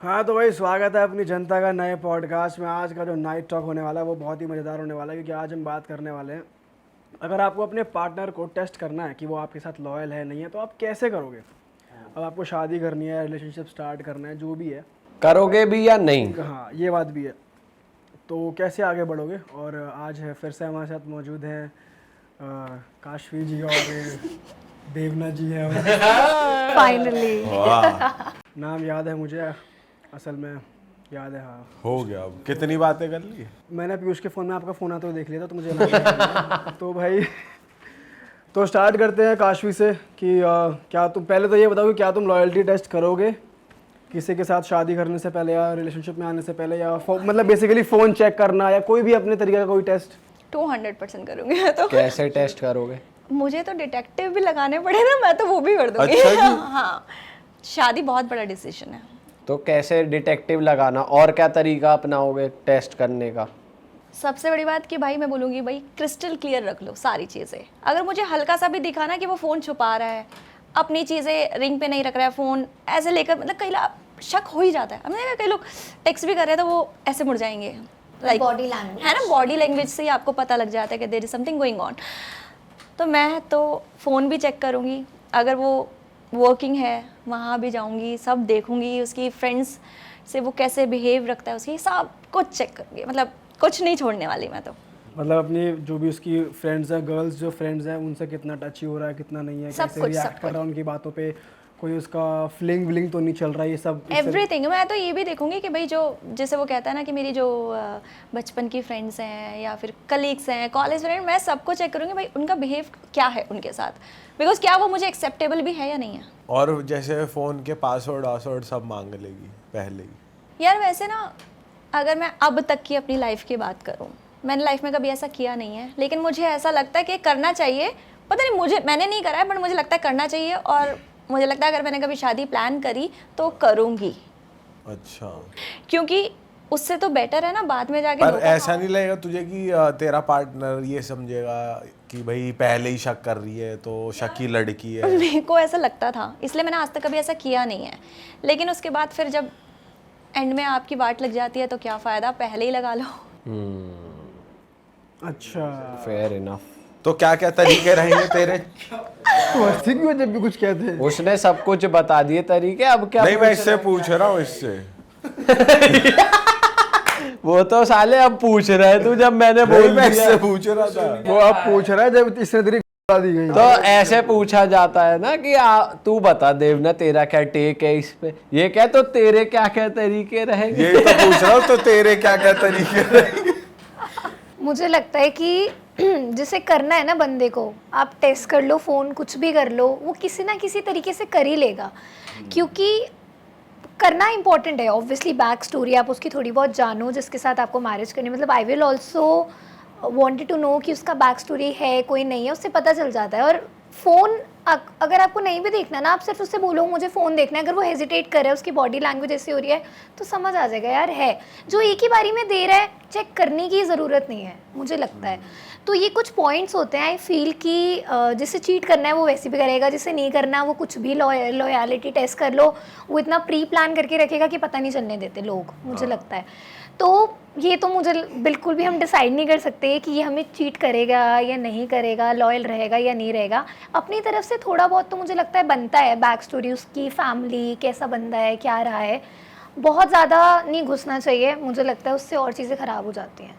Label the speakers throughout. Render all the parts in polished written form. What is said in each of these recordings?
Speaker 1: हाँ तो भाई स्वागत है अपनी जनता का नए पॉडकास्ट में। आज का जो नाइट टॉक होने वाला है वो बहुत ही मज़ेदार होने वाला है, क्योंकि आज हम बात करने वाले हैं, अगर आपको अपने पार्टनर को टेस्ट करना है कि वो आपके साथ लॉयल है नहीं है तो आप कैसे करोगे। अब आपको शादी करनी है, रिलेशनशिप स्टार्ट करना है, जो भी है,
Speaker 2: करोगे भी या नहीं।
Speaker 1: हाँ ये बात भी है, तो कैसे आगे बढ़ोगे। और आज है फिर से हमारे साथ मौजूद हैं काशवी जी और देवना जी हैं।
Speaker 3: फाइनली
Speaker 1: नाम याद है मुझे, असल में याद है। हाँ
Speaker 4: हो गया। अब कितनी बातें कर ली।
Speaker 1: मैंने पीयूष के फ़ोन में आपका फ़ोन आता हुआ देख लिया था, तो मुझे याद है। तो भाई तो स्टार्ट करते हैं काशवी से कि क्या तुम पहले तो ये बताओ कि क्या तुम लॉयल्टी टेस्ट करोगे किसी के साथ शादी करने से पहले या रिलेशनशिप में आने से पहले, या मतलब बेसिकली फ़ोन चेक करना या कोई भी अपने तरीके का कोई टेस्ट।
Speaker 3: 200% करूंगी मैं तो।
Speaker 2: कैसे टेस्ट करोगे?
Speaker 3: मुझे तो डिटेक्टिव भी लगाने पड़े ना, मैं तो वो भी कर दूंगी।
Speaker 4: अच्छा जी?
Speaker 3: हाँ, शादी बहुत बड़ा डिसीजन है।
Speaker 2: तो कैसे डिटेक्टिव लगाना, और क्या तरीका अपनाओगे टेस्ट करने का?
Speaker 3: सबसे बड़ी बात कि भाई मैं बोलूँगी भाई क्रिस्टल क्लियर रख लो सारी चीज़ें। अगर मुझे हल्का सा भी दिखा ना कि वो फ़ोन छुपा रहा है, अपनी चीज़ें रिंग पे नहीं रख रहा है, फ़ोन ऐसे लेकर, मतलब कई शक हो ही जाता है। अब कई लोग टेक्स्ट भी कर रहे हैं तो वो ऐसे मुड़ जाएंगे, लाइक
Speaker 5: बॉडी लैंग्वेज
Speaker 3: है ना, बॉडी लैंग्वेज से ही आपको पता लग जाता है कि there is something going on. तो मैं तो फ़ोन भी चेक करूँगी, अगर वो वर्किंग है वहाँ भी जाऊँगी, सब देखूँगी, उसकी फ्रेंड्स से वो कैसे बिहेव रखता है, उसकी सब कुछ चेक करूँगी, मतलब कुछ नहीं छोड़ने वाली मैं तो।
Speaker 1: मतलब अपनी जो भी उसकी फ्रेंड्स हैं, गर्ल्स जो फ्रेंड्स हैं, उनसे कितना टची हो रहा है, कितना नहीं है,
Speaker 3: सब
Speaker 1: कैसे
Speaker 3: कुछ,
Speaker 1: रिएक्ट
Speaker 3: सब
Speaker 1: कर रहा है उनकी बातों पे, कोई उसका फ्लिंग विलिंग तो नहीं चल रहा है, ये सब
Speaker 3: एवरीथिंग। मैं तो ये भी देखूंगी कि भाई जो जैसे वो कहता है ना कि मेरी जो बचपन की फ्रेंड्स हैं या फिर कलीग्स हैं, कॉलेज फ्रेंड, मैं सबको चेक करूंगी भाई उनका बिहेव क्या है उनके साथ, बिकॉज क्या वो मुझे एक्सेप्टेबल भी है या नहीं है।
Speaker 4: और जैसे फोन के पासवर्ड सब मांग लेगी पहले ही।
Speaker 3: यार वैसे ना, अगर मैं अब तक की अपनी लाइफ की बात करूँ, मैंने लाइफ में कभी ऐसा किया नहीं है, लेकिन मुझे ऐसा लगता है कि करना चाहिए। पता नहीं, मैंने नहीं करा है, बट मुझे लगता है करना चाहिए। और मुझे लगता है अगर मैंने कभी शादी प्लान करी तो करूँगी,
Speaker 4: अच्छा,
Speaker 3: क्योंकि उससे तो बेटर है ना बाद में जाके।
Speaker 4: पर ऐसा नहीं लगेगा तुझे कि तेरा पार्टनर ये समझेगा कि भाई पहले ही शक कर रही है तो शकी लड़की है?
Speaker 3: मेरे को ऐसा लगता था, इसलिए मैंने आज तक कभी ऐसा किया नहीं है। लेकिन उसके बाद फिर जब एंड में आपकी वाट लग जाती है तो क्या फ़ायदा, पहले ही लगा लो।
Speaker 1: अच्छा
Speaker 2: फेयर इनफ।
Speaker 4: तो क्या क्या तरीके रहेंगे तेरे?
Speaker 1: तो हंसी क्यों जब भी कुछ कहते हैं।
Speaker 2: उसने सब कुछ बता दिए तरीके, अब क्या
Speaker 4: नहीं, मैं
Speaker 2: पूछ
Speaker 4: इससे पूछ रहा हूँ, इससे।
Speaker 2: वो तो साले अब पूछ रहा है तू, जब मैंने
Speaker 4: नहीं,
Speaker 2: बोल
Speaker 4: मैं
Speaker 2: दिया।
Speaker 4: इससे पूछ रहा था।
Speaker 1: वो अब पूछ रहा है जब इसने तेरी दी गई।
Speaker 2: तो ऐसे पूछा जाता है ना कि तू बता देवना तेरा क्या टेक है इस पे, ये क्या तो तेरे क्या क्या तरीके रहेंगे।
Speaker 4: यही तो पूछ रहा हूँ, तो तेरे क्या क्या तरीके रहेंगे?
Speaker 5: मुझे लगता है कि जिसे करना है ना बंदे को, आप टेस्ट कर लो, फ़ोन कुछ भी कर लो, वो किसी ना किसी तरीके से कर ही लेगा, क्योंकि करना इंपॉर्टेंट है। ऑब्वियसली बैक स्टोरी आप उसकी थोड़ी बहुत जानो, जिसके साथ आपको मैरिज करनी, मतलब I will also wanted to know कि उसका बैक स्टोरी है कोई नहीं है, उससे पता चल जाता है। और फ़ोन अगर आपको नहीं भी देखना ना, आप सिर्फ उससे बोलो मुझे फ़ोन देखना है, अगर वो हेजिटेट कर रहा है, उसकी बॉडी लैंग्वेज ऐसी हो रही है, तो समझ आ जाएगा यार है। जो एक ही बारी में दे रहा है, चेक करने की ज़रूरत नहीं है मुझे लगता है। तो ये कुछ पॉइंट्स होते हैं आई फील कि जिसे चीट करना है वो वैसे भी करेगा, जिसे नहीं करना वो कुछ भी लॉयलिटी टेस्ट कर लो, वो इतना प्री प्लान करके रखेगा कि पता नहीं चलने देते लोग, मुझे लगता है। तो ये तो मुझे बिल्कुल भी हम डिसाइड नहीं कर सकते कि ये हमें चीट करेगा या नहीं करेगा, लॉयल रहेगा या नहीं रहेगा। अपनी तरफ से थोड़ा बहुत तो मुझे लगता है बनता है, बैक स्टोरी उसकी, फैमिली कैसा बंदा है, क्या रहा है, बहुत ज़्यादा नहीं घुसना चाहिए, मुझे लगता है उससे और चीज़ें ख़राब हो जाती हैं।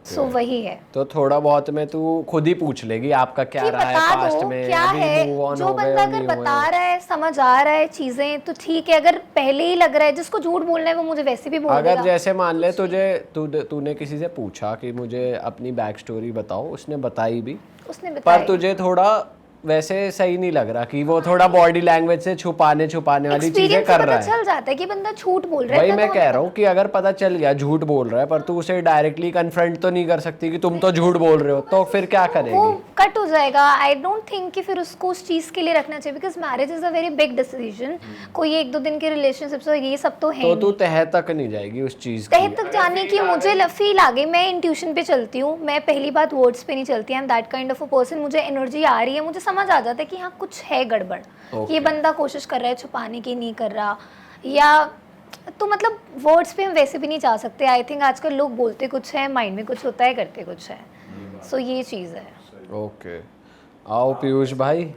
Speaker 5: सो वही है।
Speaker 2: तो थोड़ा बहुत में तू खुद ही पूछ लेगी आपका क्या
Speaker 5: कि
Speaker 2: रहा है
Speaker 5: बता
Speaker 2: पास्ट
Speaker 5: दो
Speaker 2: में,
Speaker 5: क्या
Speaker 2: अभी
Speaker 5: है,
Speaker 2: move on
Speaker 5: जो
Speaker 2: हो गए
Speaker 5: बंदा
Speaker 2: हो,
Speaker 5: अगर
Speaker 2: नहीं
Speaker 5: बता
Speaker 2: हुए।
Speaker 5: रहा है, समझ आ रहा है चीजें, तो ठीक है। अगर पहले ही लग रहा है, जिसको झूठ बोलना है वो मुझे वैसे भी बोल
Speaker 2: अगर
Speaker 5: देगा।
Speaker 2: जैसे मान ले तूने किसी से पूछा कि मुझे अपनी बैक स्टोरी बताओ, उसने बताई भी,
Speaker 5: उसने
Speaker 2: पर
Speaker 5: बताया,
Speaker 2: तुझे थोड़ा वैसे सही नहीं लग रहा कि वो थोड़ा बॉडी लैंग्वेज से छुपाने वाली चीजें
Speaker 5: एक्सपीरियंस से
Speaker 2: कर
Speaker 5: पता
Speaker 2: रहा है।
Speaker 5: चल जाता है कि बंदा झूठ बोल रहा है।
Speaker 2: वही
Speaker 5: तब
Speaker 2: मैं
Speaker 5: हमें
Speaker 2: कह रहा हूँ कि अगर पता चल गया झूठ बोल रहा है, पर तू उसे डायरेक्टली कन्फ्रंट तो नहीं कर सकती कि तुम तो झूठ बोल रहे हो, तो फिर क्या
Speaker 5: वो
Speaker 2: करेगी?
Speaker 5: कट हो जाएगा। आई डोंट थिंक कि फिर उसको उस चीज़ के लिए रखना चाहिए, because marriage is a very big decision. कोई एक दो दिन के रिलेशनशिप से ये सब तो है
Speaker 2: तो तू
Speaker 5: नहीं।
Speaker 2: तह तक नहीं जाएगी उस चीज
Speaker 5: तह
Speaker 2: की।
Speaker 5: तक जाने की मुझे फील आ गई। मैं इंट्यूशन पे चलती हूँ, मैं पहली बात वर्ड्स पे नहीं चलती। I am that kind of a person. मुझे एनर्जी आ रही है, मुझे समझ आ जाता है कि हाँ कुछ है गड़बड़, ये बंदा कोशिश कर रहा है छुपाने की, नहीं कर रहा, या तो मतलब वर्ड्स पे हम वैसे भी नहीं जा सकते। आई थिंक आजकल लोग बोलते कुछ है, माइंड में कुछ होता है, करते कुछ है। सो ये चीज़ है।
Speaker 2: ओके, आओ पीयूष भाई,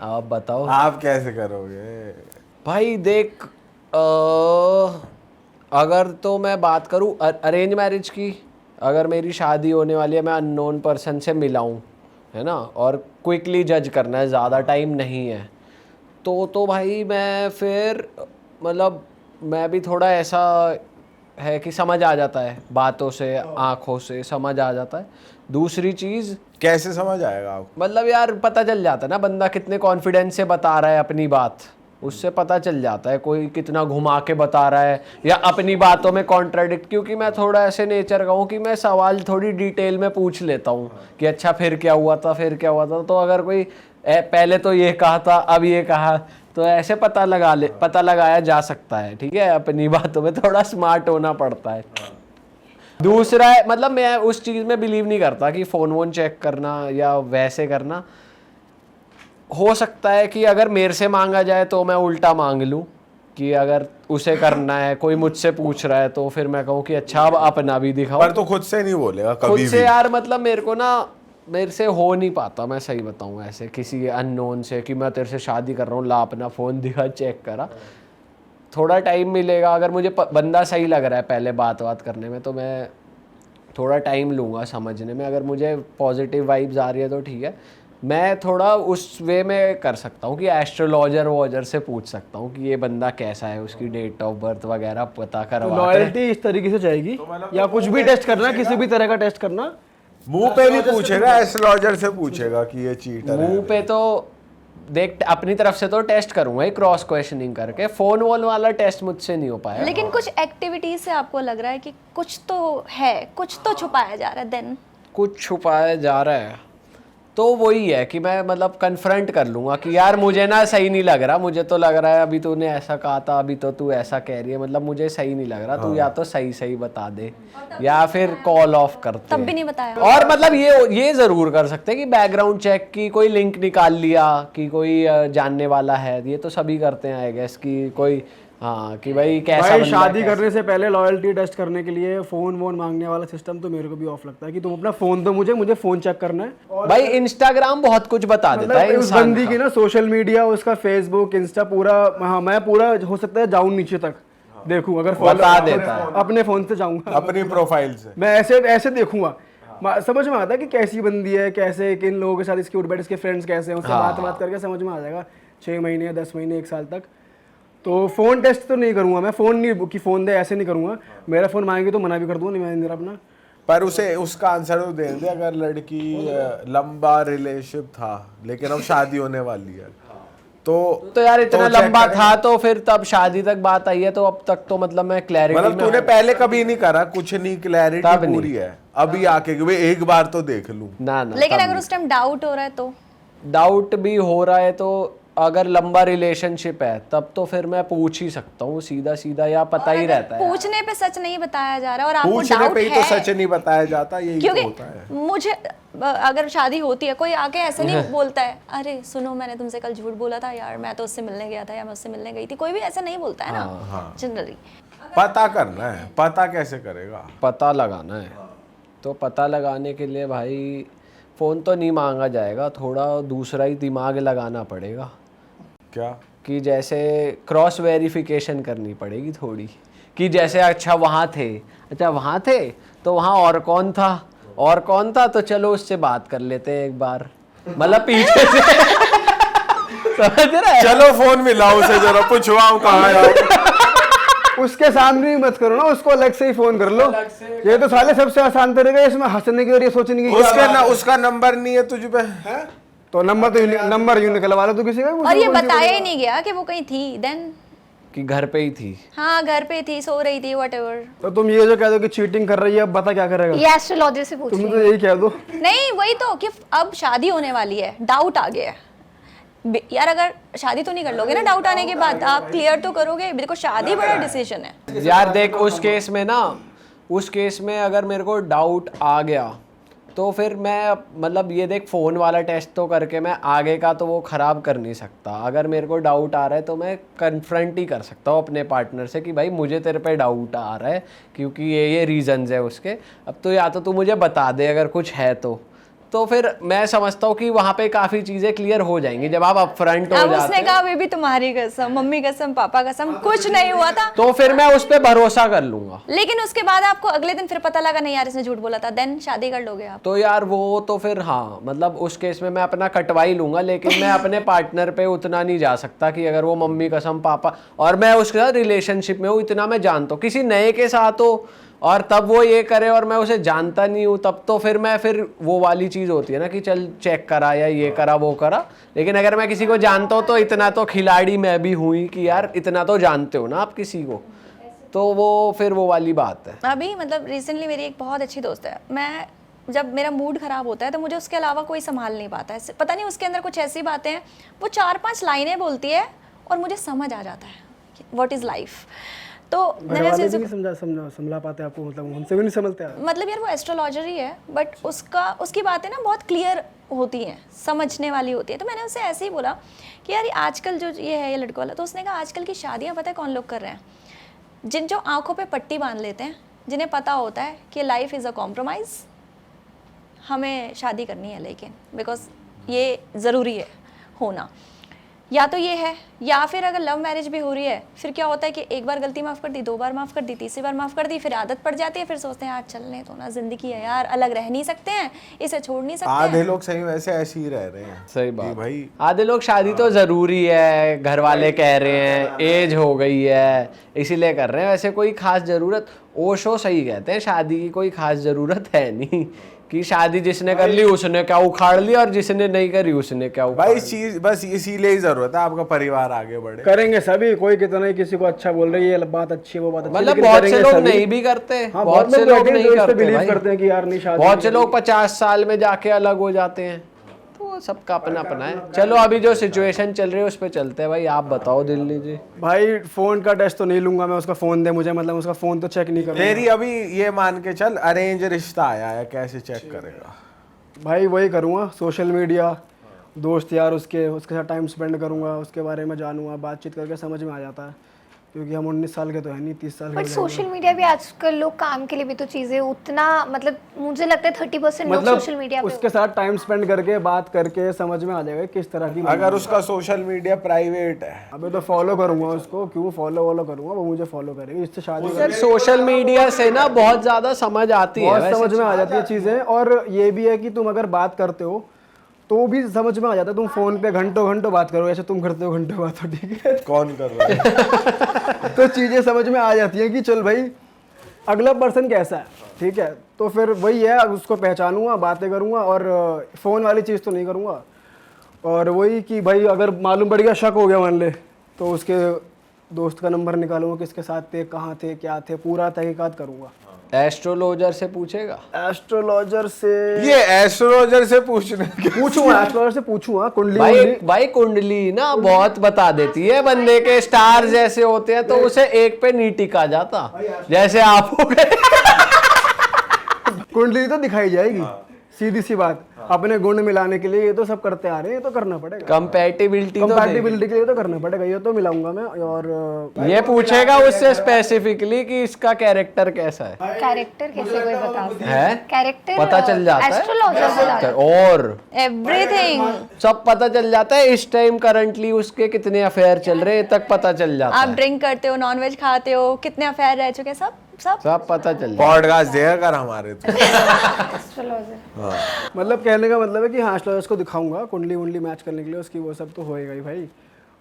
Speaker 2: आप बताओ।
Speaker 4: आप कैसे करोगे?
Speaker 2: भाई देख, अगर तो मैं बात करूं अरेंज मैरिज की, अगर मेरी शादी होने वाली है, मैं अननोन पर्सन से मिला हूं, है ना, और क्विकली जज करना है, ज़्यादा टाइम नहीं है, तो भाई मैं फिर मतलब मैं भी थोड़ा ऐसा है कि समझ आ जाता है बातों से, आँखों से समझ आ जाता है। दूसरी चीज़,
Speaker 4: कैसे समझ आएगा आपको?
Speaker 2: मतलब यार पता चल जाता है ना बंदा कितने कॉन्फिडेंस से बता रहा है अपनी बात, उससे पता चल जाता है कोई कितना घुमा के बता रहा है या अपनी बातों में कॉन्ट्राडिक्ट। क्योंकि मैं थोड़ा ऐसे नेचर का हूँ कि मैं सवाल थोड़ी डिटेल में पूछ लेता हूँ कि अच्छा फिर क्या हुआ था, फिर क्या हुआ था। तो अगर कोई पहले तो ये कहा था, अब ये कहा, तो ऐसे पता लगाया जा सकता है। ठीक है, अपनी बातों में थोड़ा स्मार्ट होना पड़ता है। दूसरा है, मतलब मैं उस चीज़ में बिलीव नहीं करता कि फ़ोन वोन चेक करना या वैसे करना। हो सकता है कि अगर मेरे से मांगा जाए तो मैं उल्टा मांग लूँ कि अगर उसे करना है, कोई मुझसे पूछ रहा है तो फिर मैं कहूँ कि अच्छा अब अपना भी दिखाओ।
Speaker 4: पर तो खुद से नहीं बोलेगा कभी
Speaker 2: खुद
Speaker 4: भी।
Speaker 2: से यार मतलब मेरे से हो नहीं पाता, मैं सही बताऊँ, ऐसे किसी अननोन से कि मैं तेरे से शादी कर रहा हूँ, ला अपना फ़ोन दिखा, चेक करा। थोड़ा टाइम मिलेगा, अगर मुझे बंदा सही लग रहा है पहले बात करने में, तो मैं थोड़ा टाइम लूँगा समझने में। अगर मुझे पॉजिटिव वाइब्स आ रही है तो ठीक है, मैं थोड़ा उस वे में कर सकता हूँ कि एस्ट्रोलॉजर से पूछ सकता हूँ कि ये बंदा कैसा है, उसकी डेट ऑफ बर्थ वगैरह पता करवा के।
Speaker 1: लॉयल्टी इस तरीके से जाएगी, या कुछ भी टेस्ट करना, किसी भी तरह का टेस्ट करना,
Speaker 4: मुंह पे नहीं पूछेगा, एस्ट्रोलॉजर से पूछेगा कि ये चीटर है।
Speaker 2: मुंह पे तो देख अपनी तरफ से तो टेस्ट करूंगा ही, क्रॉस क्वेश्चनिंग करके। फोन वोन वाला टेस्ट मुझसे नहीं हो पाया।
Speaker 3: लेकिन कुछ एक्टिविटीज से आपको लग रहा है कि कुछ तो है, कुछ तो छुपाया जा रहा है, देन
Speaker 2: कुछ छुपाया जा रहा है, तो वही है कि मैं मतलब कन्फ्रंट कर लूँगा कि यार मुझे ना सही नहीं लग रहा, मुझे तो लग रहा है अभी तूने ऐसा कहा था, अभी तो तू ऐसा कह रही है, मतलब मुझे सही नहीं लग रहा। तू या तो सही बता दे या फिर कॉल ऑफ करते
Speaker 3: तब भी नहीं बताया।
Speaker 2: और मतलब ये ज़रूर कर सकते हैं कि बैकग्राउंड चेक की कोई लिंक निकाल लिया कि कोई जानने वाला है, ये तो सभी करते हैं आई गेस, कि कोई हाँ कि भाई कैसा
Speaker 1: भाई
Speaker 2: बंदा
Speaker 1: शादी
Speaker 2: कैसा।
Speaker 1: करने से पहले लॉयल्टी टेस्ट करने के लिए फोन वोन मांगने वाला सिस्टम तो मेरे को भी ऑफ लगता है कि तुम अपना फोन दो मुझे फोन चेक करना है।
Speaker 2: भाई इंस्टाग्राम बहुत कुछ बता देता है
Speaker 1: मतलब उस
Speaker 2: इंसान
Speaker 1: बंदी
Speaker 2: का।
Speaker 1: की ना सोशल मीडिया, उसका फेसबुक, इंस्टा पूरा, हाँ मैं पूरा हो सकता है जाऊं नीचे तक देखूं, अगर
Speaker 2: बता देता है।
Speaker 1: अपने फोन से जाऊंगा,
Speaker 4: अपनी प्रोफाइल से
Speaker 1: मैं ऐसे देखूंगा, समझ में आता है कि कैसी बंदी है, कैसे किन लोगों के साथ इसकी उठ बैठ, इसके फ्रेंड्स कैसे हैं, उससे बात करके समझ में आ जाएगा 6 महीने 10 महीने 1 साल तक। तो फ़ोन टेस्ट तो नहीं करूँगा मैं, फ़ोन नहीं कि फ़ोन दे, ऐसे नहीं करूँगा। मेरा फ़ोन मांगेगी तो मना भी कर दूँगा, नहीं मैं अपना।
Speaker 4: पर उसे उसका आंसर तो दे दे, अगर लड़की लंबा रिलेशनशिप था लेकिन अब शादी होने वाली है तो
Speaker 2: यार इतना
Speaker 4: check
Speaker 2: लंबा
Speaker 4: करें।
Speaker 2: था तो फिर तब शादी तक बात आई है, तो अब तक तो मतलब मैं क्लैरिटी
Speaker 4: मतलब
Speaker 2: में
Speaker 4: तूने पहले कभी नहीं करा, कुछ नहीं,
Speaker 2: तब
Speaker 4: क्लैरिटी
Speaker 2: नहीं।
Speaker 4: पूरी है, अभी आके कि भाई एक बार तो देख लूं।
Speaker 2: ना
Speaker 3: लेकिन अगर उस टाइम डाउट हो रहा है तो
Speaker 2: डाउट भी हो रहा है, तो अगर लंबा रिलेशनशिप है तब तो फिर मैं पूछ ही सकता हूँ सीधा, या पता ही रहता है।
Speaker 3: पूछने पे सच नहीं बताया जा रहा और आपको
Speaker 4: पूछने
Speaker 3: डाउट
Speaker 4: पे ही
Speaker 3: है,
Speaker 4: तो सच नहीं बताया जाता, यही तो
Speaker 3: क्योंकि
Speaker 4: होता है।
Speaker 3: मुझे अगर शादी होती है, कोई आके ऐसे नहीं बोलता है अरे सुनो मैंने तुमसे कल झूठ बोला था यार, मैं तो उससे मिलने गया था या मैं उससे मिलने गई थी, कोई भी ऐसा नहीं बोलता है ना जनरली।
Speaker 4: पता करना है, पता कैसे करेगा?
Speaker 2: पता लगाना है, तो पता लगाने के लिए भाई फ़ोन तो नहीं मांगा जाएगा, थोड़ा दूसरा ही दिमाग लगाना पड़ेगा।
Speaker 4: क्या?
Speaker 2: कि जैसे क्रॉस वेरिफिकेशन करनी पड़ेगी थोड़ी, कि जैसे अच्छा वहाँ थे तो वहाँ और कौन था, तो चलो उससे बात कर लेते हैं एक बार, मतलब पीछे से समझ रहा है।
Speaker 4: चलो फोन मिलाओ उसे जरा, पूछवाऊं कहाँ है।
Speaker 1: उसके सामने ही मत करो ना, उसको अलग से ही फ़ोन कर लो। ये तो साले सबसे आसान तरीका है इसमें हंसने की और ये सोचने की।
Speaker 4: उसका नंबर नहीं है तुझ पे?
Speaker 1: तो नंबर यूं निकलवा लो तो किसी का।
Speaker 3: और ये बताया ही नहीं गया कि वो कहीं थी, देन
Speaker 2: कि घर पे ही थी।
Speaker 3: हाँ घर पे थी, सो रही थी, व्हाटएवर।
Speaker 1: तो तुम ये जो कह दो कि चीटिंग कर रही है, अब बता क्या करेगा?
Speaker 5: ये एस्ट्रोलॉजर से पूछ
Speaker 1: तुम तो यही कह दो।
Speaker 3: नहीं वही तो कि अब शादी होने वाली है, डाउट आ गया है यार। अगर शादी तो नहीं कर लोगे ना डाउट आने के बाद, आप क्लियर तो करोगे। देखो शादी बड़ा डिसीजन है
Speaker 2: यार देख उस केस में अगर मेरे को डाउट आ गया तो फिर मैं मतलब ये देख, फ़ोन वाला टेस्ट तो करके मैं आगे का तो वो ख़राब कर नहीं सकता। अगर मेरे को डाउट आ रहा है तो मैं कन्फ्रंट ही कर सकता हूँ अपने पार्टनर से कि भाई मुझे तेरे पे डाउट आ रहा है क्योंकि ये रीज़न्स है उसके। अब तो या तो तू मुझे बता दे अगर कुछ है तो फिर मैं समझता हूँ कि वहाँ पे काफ़ी चीज़ें क्लियर हो जाएंगी जब आप अपफ्रंट हो
Speaker 3: अब
Speaker 2: जाते
Speaker 3: उसने
Speaker 2: हैं।
Speaker 3: कहा बेबी तुम्हारी कसम, मम्मी कसम, पापा कसम, कुछ नहीं हुआ था।
Speaker 2: तो फिर मैं उस पर भरोसा कर लूँगा।
Speaker 3: लेकिन उसके बाद आपको अगले दिन फिर पता लगा नहीं यार इसने झूठ बोला था, देन शादी कर लोगे आप?
Speaker 2: तो यार वो तो फिर हाँ, मतलब उस केस में मैं अपना कटवा ही लूंगा, लेकिन मैं अपने पार्टनर पे उतना नहीं जा सकता कि अगर वो मम्मी कसम पापा और मैं उसके साथ रिलेशनशिप में हूँ, इतना मैं जानता हूँ। किसी नए के साथ हो और तब वो ये करे और मैं उसे जानता नहीं हूँ, तब तो फिर वो वाली चीज़ होती है ना कि चल चेक करा या ये करा वो करा। लेकिन अगर मैं किसी को जानता हूँ तो इतना तो खिलाड़ी मैं भी हूँ ही कि यार इतना तो जानते हो ना आप किसी को, तो वो फिर वो वाली बात है।
Speaker 3: अभी मतलब रिसेंटली मेरी एक बहुत अच्छी दोस्त है, मैं जब मेरा मूड ख़राब होता है तो मुझे उसके अलावा कोई संभाल नहीं पाता है। पता नहीं उसके अंदर कुछ ऐसी बातें हैं, वो 4-5 लाइनें बोलती है और मुझे समझ आ जाता है व्हाट इज़ लाइफ। तो
Speaker 1: घर
Speaker 3: मैंने
Speaker 1: वाले
Speaker 3: उसे
Speaker 1: भी नहीं समझा पाते आपको, मतलब उनसे भी नहीं समझते आप?
Speaker 3: मतलब यार वो एस्ट्रोलॉजर ही है, बट उसकी बातें ना बहुत क्लियर होती हैं, समझने वाली होती है। तो मैंने उसे ऐसे ही बोला कि यार आजकल जो ये है ये लड़कों वाला, तो उसने कहा आजकल की शादियाँ पता है कौन लोग कर रहे हैं? जो आंखों पे पट्टी बांध लेते हैं, जिन्हें पता होता है कि लाइफ इज़ अ कॉम्प्रोमाइज़, हमें शादी करनी है लेकिन बिकॉज ये ज़रूरी है होना। या तो ये है, या फिर अगर लव मैरिज भी हो रही है, फिर क्या होता है कि एक बार गलती माफ़ कर दी, 2 बार माफ़ कर दी, तीसरी बार माफ़ कर दी, फिर आदत पड़ जाती है, फिर सोचते हैं यार चलने तो ना, ज़िंदगी है यार, अलग रह नहीं सकते हैं, इसे छोड़ नहीं सकते
Speaker 4: आधे
Speaker 3: हैं।
Speaker 4: लोग सही वैसे ऐसे ही रह रहे हैं।
Speaker 2: सही
Speaker 4: कि
Speaker 2: बात
Speaker 4: भाई
Speaker 2: आधे लोग शादी तो ज़रूरी है, घर वाले कह रहे हैं, एज हो गई है इसीलिए कर रहे हैं। वैसे कोई ख़ास ज़रूरत, ओशो सही कहते हैं, शादी की कोई ख़ास ज़रूरत है नहीं कि शादी जिसने कर ली उसने क्या उखाड़ लिया और जिसने नहीं करी उसने क्या उखाड़
Speaker 4: भाई इस चीज बस इसीलिए ही जरूरत है आपका परिवार आगे बढ़े।
Speaker 1: करेंगे सभी, कोई कितना ही किसी को अच्छा बोल रही है, ये बात अच्छी है वो बात अच्छी है,
Speaker 2: मतलब
Speaker 1: लेकिन
Speaker 2: बहुत से
Speaker 1: करेंगे
Speaker 2: लोग
Speaker 1: सभी।
Speaker 2: नहीं भी करते,
Speaker 1: हाँ,
Speaker 2: बहुत से लोग नहीं करते
Speaker 1: बिलीव
Speaker 2: भाई।
Speaker 1: करते हैं कि यार नहीं शादी
Speaker 2: बहुत से लोग 50 साल में जाके अलग हो जाते हैं, तो सबका अपना अपना है। चलो अभी जो सिचुएशन चल रही है उस पर चलते हैं भाई। आप बताओ दिल्ली जी।
Speaker 1: भाई फोन का टेस्ट तो नहीं लूंगा मैं, उसका फोन दे मुझे, मतलब उसका फोन तो चेक नहीं करूंगा।
Speaker 4: तेरी अभी ये मान के चल अरेंज रिश्ता आया है, कैसे चेक करेगा?
Speaker 1: भाई वही करूँगा, सोशल मीडिया, दोस्त यार उसके साथ टाइम स्पेंड करूँगा, उसके बारे में जानूंगा, बातचीत करके समझ में आ जाता है, क्योंकि हम 19 साल के तो है नहीं, 30 साल के
Speaker 5: बट
Speaker 1: हो जाएंगे।
Speaker 5: सोशल मीडिया भी आजकल लोग काम के लिए भी तो चीजें उतना, मतलब मुझे लगता है 30% लोग
Speaker 1: मतलब
Speaker 5: सोशल मीडिया पे
Speaker 1: उसके साथ टाइम स्पेंड करके बात करके समझ में आ जाएगा किस तरह की।
Speaker 4: अगर उसका सोशल मीडिया प्राइवेट है,
Speaker 1: अबे तो फॉलो करूंगा उसको, क्यों फॉलो करूंगा, वो मुझे फॉलो करेगी, इससे शादी
Speaker 2: सर सोशल मीडिया से ना बहुत ज़्यादा समझ आती है
Speaker 1: बहुत
Speaker 2: वैसे।
Speaker 1: समझ में आ जाती है चीज़ें। और ये भी है कि तुम अगर बात करते हो तो भी समझ में आ जाता है, तुम फोन पे घंटों बात करो, ऐसे तुम करते हो घंटों बात, तो ठीक है
Speaker 4: कौन कर रहा है?
Speaker 1: तो चीज़ें समझ में आ जाती हैं कि चल भाई अगला पर्सन कैसा है, ठीक है। तो फिर वही है, उसको पहचानूंगा, बातें करूंगा, और फ़ोन वाली चीज़ तो नहीं करूंगा। और वही कि भाई अगर मालूम पड़ गया, शक हो गया मान ले, तो उसके दोस्त का नंबर निकालूंगा, किसके साथ थे, कहाँ थे, क्या थे, पूरा तहकीकात करूंगा।
Speaker 2: एस्ट्रोलॉजर से पूछेगा?
Speaker 1: एस्ट्रोलॉजर से
Speaker 4: ये एस्ट्रोलॉजर से पूछने के
Speaker 1: पूछूंगा, एस्ट्रोलॉजर से पूछूंगा, कुंडली
Speaker 2: भाई कुंडली ना बहुत बता देती है, बंदे के स्टार जैसे होते हैं तो उसे एक पे नहीं टिका जाता, जैसे आप हो गए।
Speaker 1: कुंडली तो दिखाई जाएगी, सीधी सी बात। अपने गुण मिलाने के लिए ये तो सब करते आ रहे हैं, ये तो करना पड़ेगा।
Speaker 2: कंपैटिबिलिटी तो
Speaker 1: कंपैटिबिलिटी के लिए तो करना पड़ेगा, ये तो मिलाऊंगा मैं। और
Speaker 2: ये पूछेगा उससे स्पेसिफिकली कि इसका कैरेक्टर कैसा है।
Speaker 5: कैरेक्टर कैसे कोई बता सकता
Speaker 2: है
Speaker 5: कैरेक्टर
Speaker 2: पता चल जाता है,
Speaker 5: एस्ट्रोलॉजर बता
Speaker 2: और
Speaker 3: एवरीथिंग
Speaker 2: सब पता चल जाता है। इस टाइम करंटली उसके कितने अफेयर चल रहे हैं तक पता चल जाता
Speaker 3: आप
Speaker 2: है,
Speaker 3: ड्रिंक करते हो, नॉनवेज खाते हो, कितने अफेयर रह चुके, सब
Speaker 2: सब पता चल जाता
Speaker 4: पॉडकास्ट देगा कर हमारे तो।
Speaker 5: एस्ट्रोलॉजर।
Speaker 1: मतलब कहने का मतलब है कि हाँ एस्ट्रोलॉजर को दिखाऊंगा कुंडली वुंडली मैच करने के लिए उसकी, वो सब तो होएगा ही भाई।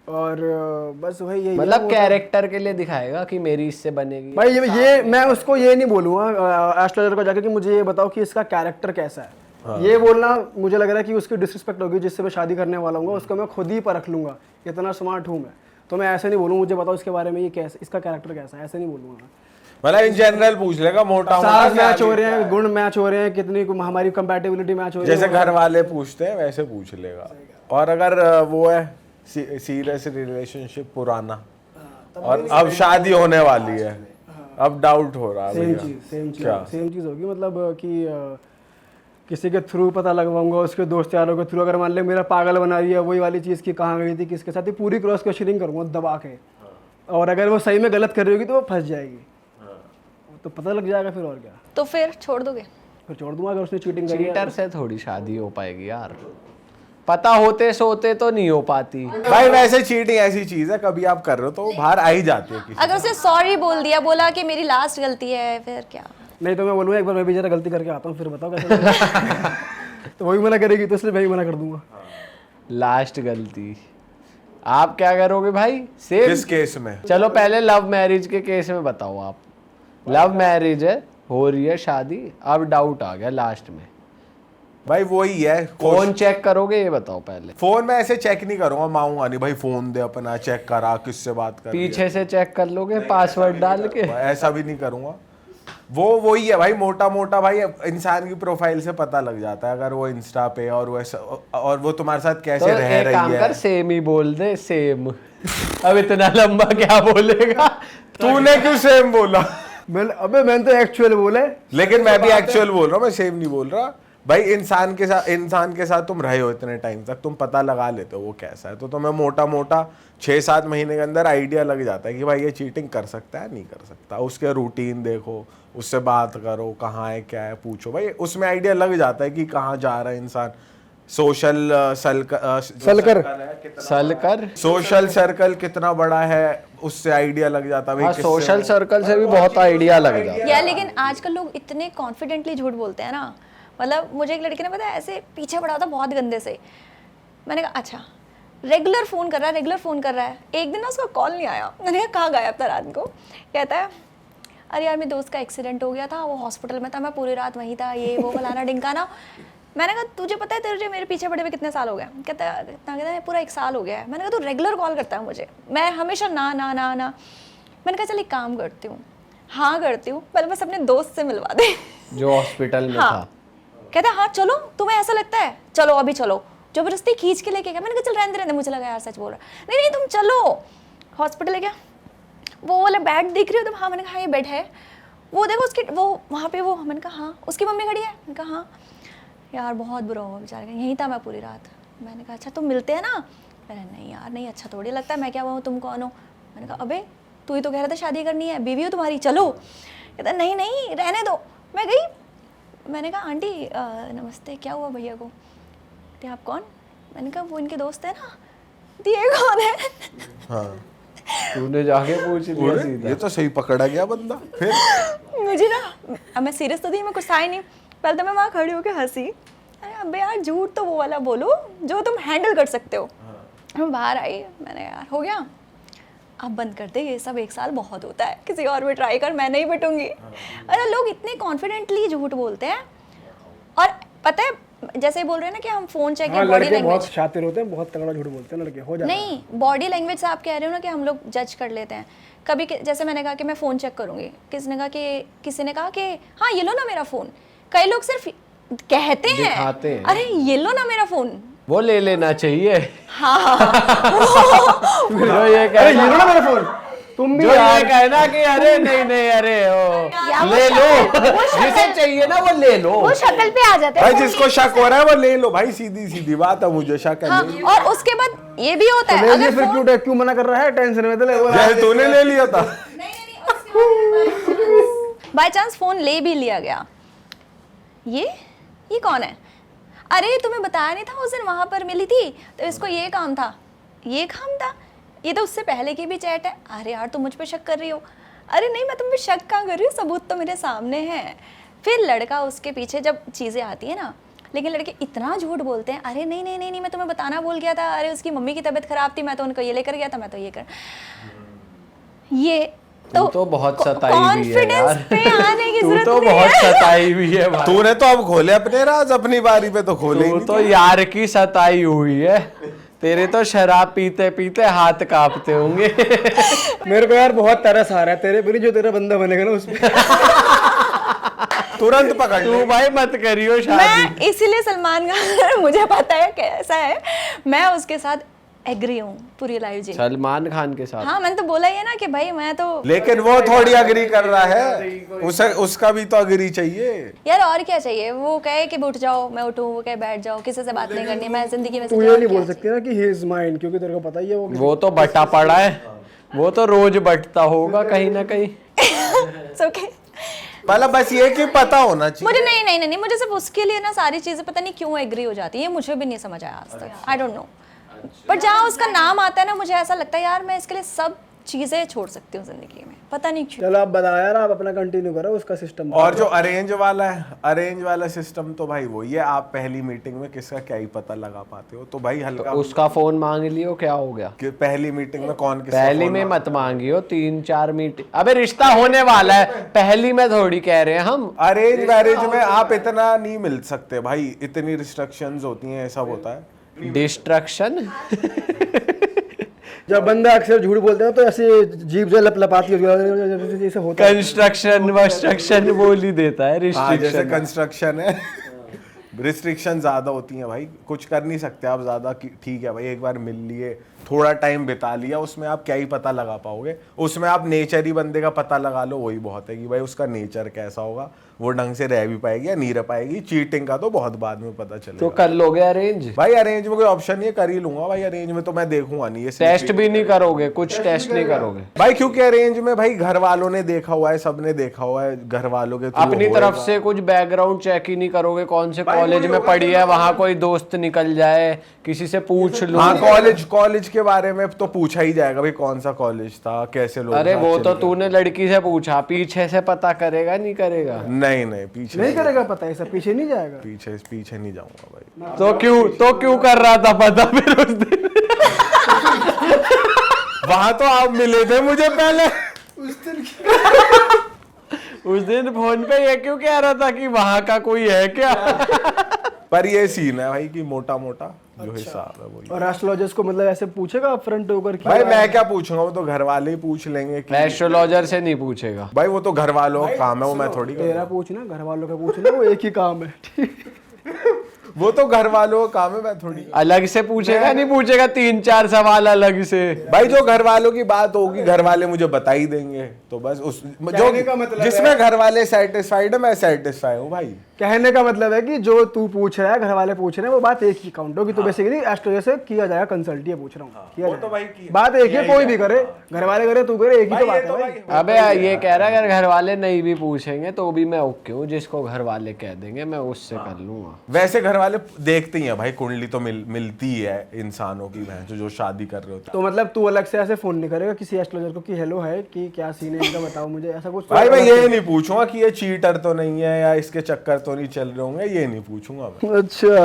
Speaker 1: और बस वही यही है,
Speaker 2: मतलब
Speaker 1: वो
Speaker 2: कैरेक्टर के लिए दिखाएगा कि मेरी इससे बनेगी।
Speaker 1: भाई ये मैं उसको ये नहीं बोलूँगा एस्ट्रोलॉजर को जाके कि मुझे ये बताओ कि इसका कैरेक्टर कैसा है। ये बोलना मुझे लग रहा है कि उसकी डिसरिस्पेक्ट होगी, जिससे मैं शादी करने वाला हूँ उसको मैं खुद ही परख लूँगा, इतना स्मार्ट हूँ मैं। तो मैं ऐसे नहीं बोलूँ मुझे बताओ इसके बारे में, ये कैसा, इसका कैरेक्टर कैसा है, ऐसे नहीं बोलूँगा।
Speaker 4: मतलब इन जनरल पूछ लेगा, मोटा
Speaker 1: साथ मैच हो रहे हैं, गुण मैच हो रहे हैं, कितनी हमारी कंपैटिबिलिटी मैच हो रही है,
Speaker 4: जैसे घर वाले पूछते हैं वैसे पूछ लेगा। और अगर वो है सीरियस रिलेशनशिप पुराना और अब शादी होने वाली है, अब डाउट हो रहा है
Speaker 1: सेम
Speaker 4: भैया,
Speaker 1: चीज़
Speaker 4: क्या?
Speaker 1: सेम चीज़ होगी। मतलब कि किसी के थ्रू पता लगवाऊंगा, उसके दोस्त यारों के थ्रू। अगर मान ले मेरा पागल बना रही है वही वाली चीज़ की, कहाँ गई थी, किसके साथ थी, पूरी क्रॉस क्वेश्चनिंग करूँगा दबा के। और अगर वो सही में गलत कर रही होगी तो वो फंस जाएगी, तो पता लग जाएगा फिर, और क्या।
Speaker 3: तो फिर छोड़ दोगे?
Speaker 1: फिर छोड़ दूंगा अगर उसने चीटिंग करी है।
Speaker 2: चीटर से थोड़ी शादी हो पाएगी यार, पता होते सोते तो नहीं हो पाती।
Speaker 4: भाई वैसे चीटिंग ऐसी चीज है, कभी आप कर रहे हो तो वो बाहर आ ही जाती है किसी।
Speaker 3: अगर उसने सॉरी बोल दिया, बोला कि मेरी लास्ट गलती है, फिर क्या?
Speaker 1: नहीं तो मैं बोलूँगा एक बार मैं भी जरा गलती करके आता हूँ, फिर बताओ कैसे। तो वही मना करेगी तो इसलिए मैं ही मना कर दूंगा।
Speaker 2: लास्ट गलती आप क्या करोगे भाई? सेम
Speaker 4: किस केस में?
Speaker 2: चलो पहले लव मैरिज के केस में बताओ आप। लव मैरिज है, हो रही है शादी, अब डाउट आ गया लास्ट में,
Speaker 4: भाई वही है,
Speaker 2: फोन चेक करोगे ये बताओ पहले?
Speaker 4: फोन में ऐसे चेक नहीं करूंगा, मांगूंगा नहीं भाई फोन दे अपना, चेक करा किससे बात कर रही है।
Speaker 2: पीछे से चेक कर लोगे पासवर्ड डाल के?
Speaker 4: ऐसा भी नहीं करूंगा। वही है भाई, मोटा मोटा भाई इंसान की प्रोफाइल से पता लग जाता है अगर वो इंस्टा पे और वो तुम्हारे साथ कैसे
Speaker 2: तो
Speaker 4: रह
Speaker 2: एक काम
Speaker 4: रही
Speaker 2: कर,
Speaker 4: है।
Speaker 2: सेम ही बोल दे, सेम। अब इतना लंबा क्या बोलेगा?
Speaker 4: तूने क्यों सेम बोला?
Speaker 1: अबे मैंने तो एक्चुअल बोला है।
Speaker 4: लेकिन मैं भी एक्चुअल बोल रहा हूँ, मैं सेम नहीं बोल रहा भाई। इंसान के साथ तुम रहे हो इतने टाइम तक, तुम पता लगा लेते हो वो कैसा है, तो तुम्हें मोटा मोटा 6-7 महीने के अंदर आइडिया लग जाता है कि भाई ये चीटिंग कर सकता है नहीं कर सकता। उसके रूटीन देखो, उससे बात करो, कहाँ है क्या है पूछो, भाई उसमें आइडिया लग जाता है कि कहाँ जा रहा है इंसान। सोशल सोशल सर्कल कितना बड़ा है, उससे आइडिया लग जाता है।
Speaker 2: हाँ, सोशल सर्कल से भी बहुत आइडिया लग जाता है
Speaker 3: यार, लेकिन आजकल लोग इतने कॉन्फिडेंटली झूठ बोलते हैं ना। मतलब मुझे एक लड़के ने पता है ऐसे पीछे पड़ा था बहुत गंदे से। मैंने कहा अच्छा, रेगुलर फ़ोन कर रहा है। एक दिन ना उसका कॉल नहीं आया। मैंने कहा कहाँ गायब था रात को? कहता है अरे यार मेरे दोस्त का एक्सीडेंट हो गया था, वो हॉस्पिटल में था, मैं पूरी रात वहीं था, ये वो फलाना ढिमकाना। मैंने कहा तुझे पता है तुझे मेरे पीछे पड़े हुए कितने साल हो गए? कहता है पूरा 1 साल हो गया है। मैंने कहा तू रेगुलर कॉल करता है मुझे, मैं हमेशा ना ना ना ना। मैंने कहा चल एक काम करती हूँ, हाँ करती हूँ, पहले बस अपने दोस्त से मिलवा दे
Speaker 2: जो हॉस्पिटल में
Speaker 3: हाँ।
Speaker 2: था।
Speaker 3: कहता हाँ चलो, तुम्हें ऐसा लगता है, चलो अभी चलो। जबरदस्ती खींच के लेके गया। मैंने कहा चल रहने दे, मुझे लगा यार सच बोल रहा है। नहीं तुम चलो। हॉस्पिटल ले गया, वो वाला बेड दिख रही हो तुम? हाँ। मैंने कहा हाँ ये बेड है, वो देखो उसकी वो वहाँ पे वो। मैंने कहा हाँ। उसकी मम्मी खड़ी है? मैंने कहा हाँ। यार बहुत बुरा हुआ बेचारे का, यहीं था मैं पूरी रात। मैंने कहा अच्छा तुम मिलते हैं ना? मैंने नहीं यार नहीं, अच्छा थोड़ी लगता है, मैं क्या हुआ, तुम कौन हो? मैंने कहा अबे तू ही तो कह रहा था शादी करनी है, बीवी हो तुम्हारी, चलो। कहता नहीं नहीं रहने दो। मैं गई, मैंने कहा आंटी नमस्ते, क्या हुआ भैया को? कहते आप कौन? मैंने कहा वो इनके दोस्त है ना। ये कौन है?
Speaker 4: हाँ।
Speaker 2: तूने जाके पूछ लिया सीधा।
Speaker 4: ये तो सही पकड़ा गया बंदा। फिर
Speaker 3: मुझे ना, अब मैं सीरियस तो थी, मैं कुछ था ही नहीं। पहले तो मैं वहाँ खड़ी होकर हंसी, अरे अबे यार झूठ तो वो वाला बोलो जो तुम हैंडल कर सकते हो। मैं बाहर आई, मैंने यार हो गया, अब बंद कर दे ये सब, 1 साल बहुत होता है, किसी और में ट्राई कर, मैं नहीं बटूंगी। अरे लोग इतने कॉन्फिडेंटली झूठ बोलते हैं। और पता है जैसे बोल रहे हैं ना कि हम फोन चेक, बॉडी
Speaker 1: लड़के बहुत
Speaker 3: लैंग्वेज,
Speaker 1: शातिर होते हैं, बहुत तगड़ा झूठ बोलते हैं लड़के, हो जाता है।
Speaker 3: नहीं बॉडी लैंग्वेज से आप कह रहे हो ना कि हम लोग जज कर लेते हैं कभी। जैसे मैंने कहा कि मैं फ़ोन चेक करूँगी, किसी ने कहा कि हाँ ये लो ना मेरा फ़ोन। कई लोग सिर्फ कहते
Speaker 2: दिखाते हैं।
Speaker 3: अरे ये लो ना मेरा फ़ोन।
Speaker 2: वो ले लेना चाहिए।
Speaker 3: हाँ
Speaker 2: जो ये
Speaker 1: अरे ये लो ना मेरा फोन, तुम भी
Speaker 2: जो ये
Speaker 1: यार।
Speaker 2: कहना कि अरे नहीं अरे ओ ले लो, जिसे चाहिए ना वो ले लो।
Speaker 5: वो शक्ल पे आ जाते
Speaker 4: भाई
Speaker 5: हैं।
Speaker 4: जिसको शक हो रहा है वो ले लो भाई, सीधी सीधी बात है, मुझे शक है
Speaker 3: हाँ।
Speaker 4: नहीं।
Speaker 3: और उसके बाद ये भी होता है
Speaker 1: तो ये
Speaker 3: अगर
Speaker 1: फिर क्यों क्यों मना कर रहा है? टेंशन में तो ले वो
Speaker 4: जैसे तूने ले लिया था।
Speaker 3: बाय चांस फ़ोन ले भी लिया गया, ये कौन है? अरे तुम्हें बताया नहीं था उस दिन वहाँ पर मिली थी तो इसको ये काम था, ये तो उससे पहले की भी चैट है। अरे यार तुम मुझ पे शक कर रही हो? अरे नहीं मैं तुम पे शक कहाँ कर रही हूँ, सबूत तो मेरे सामने है। फिर लड़का उसके पीछे जब चीज़ें आती है ना, लेकिन लड़के इतना झूठ बोलते हैं, अरे नहीं मैं तुम्हें बताना भूल गया था, अरे उसकी मम्मी की तबीयत खराब थी, मैं तो उनको ये लेकर गया था, मैं तो ये कर, ये
Speaker 2: तो बहुत सताई हुई है
Speaker 3: कॉन्फिडेंस पे आने की
Speaker 2: तू
Speaker 3: जरूरत
Speaker 2: तो
Speaker 3: नहीं
Speaker 2: बहुत
Speaker 3: है।
Speaker 2: सताई हुई है भाई।
Speaker 4: तूने तो अब खोले अपने राज, अपनी बारी पे तो खोले ही
Speaker 2: तू
Speaker 4: नहीं।
Speaker 2: तो यार की सताई हुई है। तेरे तो शराब पीते पीते हाथ कांपते होंगे।
Speaker 1: मेरे को यार बहुत तरस आ रहा है तेरे पर, जो तेरा बंदा बनेगा ना उसमें।
Speaker 4: तुरंत पकड़ ले।
Speaker 2: तू भाई मत करियो शादी।
Speaker 3: मैं इसीलिए सलमान खान मुझे पता है कैसा है, मैं उसके साथ एग्री हूँ पूरी लाइफ जी।
Speaker 2: सलमान खान के साथ?
Speaker 3: हाँ मैंने तो बोला ही है ना कि भाई मैं तो
Speaker 4: लेकिन वो थोड़ी अग्री कर रहा है, उसका भी तो अग्री चाहिए
Speaker 3: यार और क्या चाहिए, वो कहे कि उठ जाओ मैं उठूं, वो कहे बैठ जाओ, किसी से बात नहीं करनी, मैं जिंदगी में
Speaker 1: तू ये नहीं बोल सकती ना कि ही इज माइन, क्योंकि तेरे को पता ही है
Speaker 2: वो तो बटा पड़ा है, वो तो रोज बटता होगा कहीं ना कहीं।
Speaker 3: ओके
Speaker 4: मतलब बस ये कि पता होना चाहिए।
Speaker 3: मुझे नहीं मुझे सिर्फ उसके लिए ना सारी चीजें पता नहीं क्यों एग्री हो जाती है, मुझे भी नहीं समझ आया आज तक, आई डोंट नो। बट जहाँ उसका नाम आता है ना मुझे ऐसा लगता है यार मैं इसके लिए सब चीजें छोड़ सकती हूँ जिंदगी में, पता नहीं क्यों।
Speaker 1: चलो आप बताओ यार, आप अपना कंटिन्यू करो उसका सिस्टम।
Speaker 4: और जो अरेंज वाला है, अरेंज वाला सिस्टम तो भाई वो ये आप पहली मीटिंग में किसका क्या ही पता लगा पाते हो, तो भाई हल्का
Speaker 2: उसका फोन मांग लियो, क्या हो गया?
Speaker 4: कि पहली मीटिंग में कौन किसका
Speaker 2: पहली में मत मांगियो, 3-4 मीटिंग, अबे रिश्ता होने वाला है, पहली में थोड़ी कह रहे हैं हम।
Speaker 4: अरेंज मैरिज में आप इतना नहीं मिल सकते भाई, इतनी रिस्ट्रिक्शंस होती हैं, सब होता है।
Speaker 2: डिस्ट्रक्शन
Speaker 1: जब बंदा अक्सर झूठ बोलता है तो ऐसे जीभ से लपलपाती है, जैसे होता है।
Speaker 2: कंस्ट्रक्शन वस्ट्रक्शन बोल ही देता है,
Speaker 4: हाँ, जैसे
Speaker 2: रिस्ट्रिक्शन।
Speaker 4: कंस्ट्रक्शन है रिस्ट्रिक्शन ज्यादा होती हैं भाई, कुछ कर नहीं सकते आप ज्यादा ठीक है भाई, एक बार मिल लिए, थोड़ा टाइम बिता लिया, उसमें आप क्या ही पता लगा पाओगे, उसमें आप नेचर ही बंदे का पता लगा लो, वही बहुत है कि भाई उसका नेचर कैसा होगा, वो ढंग से रह भी पाएगी या नहीं रह पाएगी। चीटिंग का तो बहुत बाद में पता चलेगा।
Speaker 2: तो कर लोगे अरेंज?
Speaker 4: भाई अरेंज में कोई ऑप्शन नहीं है, कर ही लूंगा भाई, अरेंज में तो मैं देखूंगा नहीं, ये
Speaker 2: टेस्ट भी नहीं करोगे? कुछ टेस्ट नहीं करोगे
Speaker 4: भाई, क्योंकि अरेंज में भाई घर वालों ने देखा हुआ है, सबने देखा हुआ है, घर वालों के through
Speaker 2: अपनी
Speaker 4: होएगा।
Speaker 2: तरफ से कुछ बैकग्राउंड चेक ही नहीं करोगे? कौन से कॉलेज में पढ़ी है, वहाँ कोई दोस्त निकल जाए, किसी से पूछ लो।
Speaker 4: हाँ, कॉलेज के बारे में तो पूछा ही जाएगा भाई, कौन सा कॉलेज था, कैसे लोग।
Speaker 2: अरे वो तो तूने लड़की से पूछा, पीछे से पता करेगा नहीं करेगा?
Speaker 4: नहीं पीछे
Speaker 1: नहीं करेगा पता, ऐसा पीछे नहीं जाएगा।
Speaker 4: पीछे नहीं जाऊंगा भाई।
Speaker 2: तो क्यों कर रहा था पता फिर उस दिन?
Speaker 4: वहां तो आप मिले थे मुझे पहले
Speaker 2: उस दिन फोन पे ये क्यों कह रहा था कि वहां का कोई है क्या?
Speaker 4: पर ये सीन है भाई कि मोटा मोटा जो हिसाब है वही।
Speaker 1: और एस्ट्रोलॉजर्स को मतलब ऐसे पूछेगा फ्रंट होकर कि
Speaker 4: भाई मैं क्या पूछूंगा, वो तो घर वाले ही पूछ लेंगे कि
Speaker 2: एस्ट्रोलॉजर से नहीं पूछेगा
Speaker 4: भाई, वो तो घर वालों का काम है, वो मैं थोड़ी
Speaker 1: तेरा पूछना, घर वालों का पूछना, वो एक ही काम है।
Speaker 4: वो तो घर वालों का काम है, मैं थोड़ी।
Speaker 2: अलग से पूछेगा नहीं पूछेगा 3-4 सवाल अलग से?
Speaker 4: भाई जो घर वालों की बात होगी, घर वाले मुझे बता ही देंगे, तो बस उस
Speaker 1: कहने का मतलब
Speaker 4: जिसमें घर वाले सेटिस्फाइड है, मैं सेटिस्फाई हूँ भाई।
Speaker 1: कहने का मतलब है कि जो तू पूछ रहा है, घर वाले पूछ रहे हैं, वो बात एक ही काउंट होगी। तो बेसिकली एस्ट्रोलॉजर से किया जाएगा कंसल्ट, ये पूछ रहा हूँ, किया
Speaker 4: वो तो भाई
Speaker 1: जाएगा। बात एक ही, कोई भी करे, घर वाले करे, तू करे, एक ही तो बात है भाई।
Speaker 2: अबे ये कह रहा है अगर घर वाले नहीं भी पूछेंगे तो भी मैं ओके हूँ, जिसको घर वाले कह देंगे मैं उससे कर लूंगा।
Speaker 4: वैसे घर वाले देखते ही हैं भाई, कुंडली तो मिलती है इंसानों की, भैंस जो शादी कर रहे होते
Speaker 1: तो मतलब तू अलग से ऐसे फोन नहीं करेगा किसी एस्ट्रोलॉजर को कि हेलो है कि क्या सीन है इनका, बताओ मुझे, ऐसा कुछ?
Speaker 4: भाई मैं ये नहीं पूछूंगा कि ये चीटर तो नहीं है या इसके चक्कर तो नहीं चल रहे होंगे, ये नहीं पूछूंगा मैं।
Speaker 1: अच्छा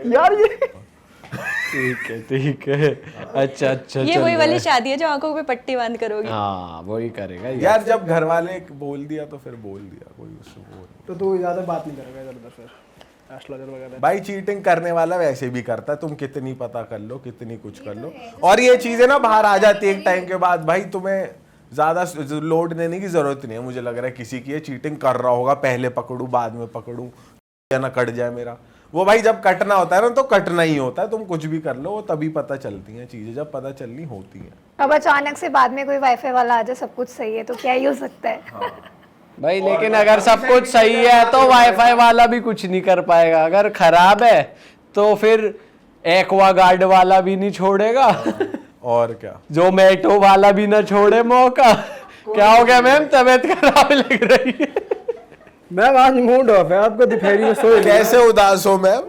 Speaker 1: यार ये
Speaker 2: ठीक है अच्छा
Speaker 3: ये वही वाली शादी है जो आंखों पे पट्टी बांध करोगे।
Speaker 2: हाँ वही करेगा
Speaker 4: यार जब घर वाले बोल दिया तो फिर बोल दिया, कोई उसको वो नहीं।
Speaker 1: तो तू ज्यादा बात नहीं करेगा इधर उधर फिर एस्ट्रोलॉजर वगैरह?
Speaker 4: भाई चीटिंग करने वाला वैसे भी करता है, तुम कितनी पता कर लो, कितनी कुछ कर लो, और ये चीजें ना बाहर आ जाती है एक टाइम के बाद। भाई तुम्हें ज्यादा लोड देने की जरूरत नहीं है, मुझे लग रहा है किसी की ये चीटिंग कर रहा होगा, पहले पकड़ू बाद में पकड़ू या ना कट जाए मेरा, वो भाई जब कटना होता है ना तो कटना ही होता है, तुम कुछ भी कर लो, वो तभी पता चलती हैं चीजें, जब पता चलनी होती हैं।
Speaker 5: अब अचानक से बाद में कोई वाईफाई वाला आ जाए, सब कुछ सही है, तो क्या ही हो सकता है?
Speaker 2: भाई लेकिन अगर सब कुछ सही है तो वाईफाई वाला भी कुछ नहीं कर पाएगा, अगर खराब है तो फिर एक्वा गार्ड वाला भी नहीं छोड़ेगा
Speaker 4: और क्या,
Speaker 2: जोमेटो वाला भी ना छोड़े मौका। क्या हो गया मैम, तबीयत खराब लग रही है?
Speaker 1: मैम आज मूड ऑफ है, आपको दोपहरी में सोए
Speaker 4: कैसे उदास हो मैम?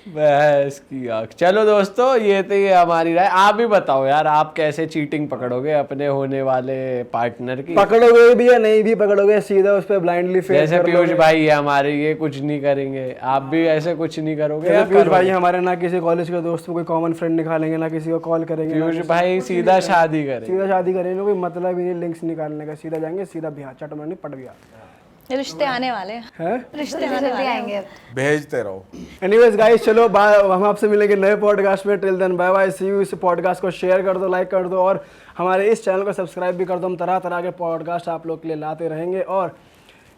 Speaker 2: बस की आँख। चलो दोस्तों ये तो ये हमारी राय, आप भी बताओ यार आप कैसे चीटिंग पकड़ोगे अपने होने वाले पार्टनर की?
Speaker 1: पकड़ोगे भी या नहीं भी पकड़ोगे, सीधा उस पर ब्लाइंडली फेस
Speaker 2: जैसे पीयूष भाई है हमारे, ये कुछ नहीं करेंगे, आप भी ऐसे कुछ नहीं करोगे? या
Speaker 1: पीयूष भाई
Speaker 2: करोगे?
Speaker 1: हमारे ना किसी कॉलेज के दोस्त को कोई कॉमन फ्रेंड निकालेंगे, ना किसी को कॉल करेंगे, ना
Speaker 2: पीयूष भाई सीधा शादी करें।
Speaker 1: सीधा शादी करेंगे, कोई मतलब ही नहीं लिंक्स निकालने का, सीधा जाएंगे सीधा बिहार, चटमनी पट बिहार
Speaker 3: रिश्ते आने वाले
Speaker 1: है।
Speaker 3: रिश्ते आने
Speaker 5: जल्दी
Speaker 3: वाले हैं।
Speaker 5: आएंगे अब।
Speaker 4: भेजते रहो।
Speaker 1: एनीवेज गाइस चलो हम आपसे मिलेंगे नए पॉडकास्ट में, till then bye bye, see you. इस पॉडकास्ट को शेयर कर दो, लाइक कर दो, और हमारे इस चैनल को सब्सक्राइब भी कर दो, हम तरह तरह के पॉडकास्ट आप लोग के लिए लाते रहेंगे। और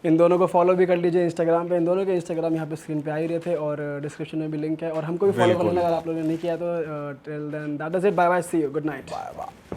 Speaker 1: इन दोनों को फॉलो भी कर लीजिए इंस्टाग्राम पे। इन दोनों के इंस्टाग्राम यहाँ पे स्क्रीन पे आ ही रहे थे और डिस्क्रिप्शन में भी लिंक है, और हमको भी फॉलो कर लेना अगर आप लोगों ने नहीं किया तो। Till then that is it, bye bye, see you, good night.
Speaker 4: Bye bye.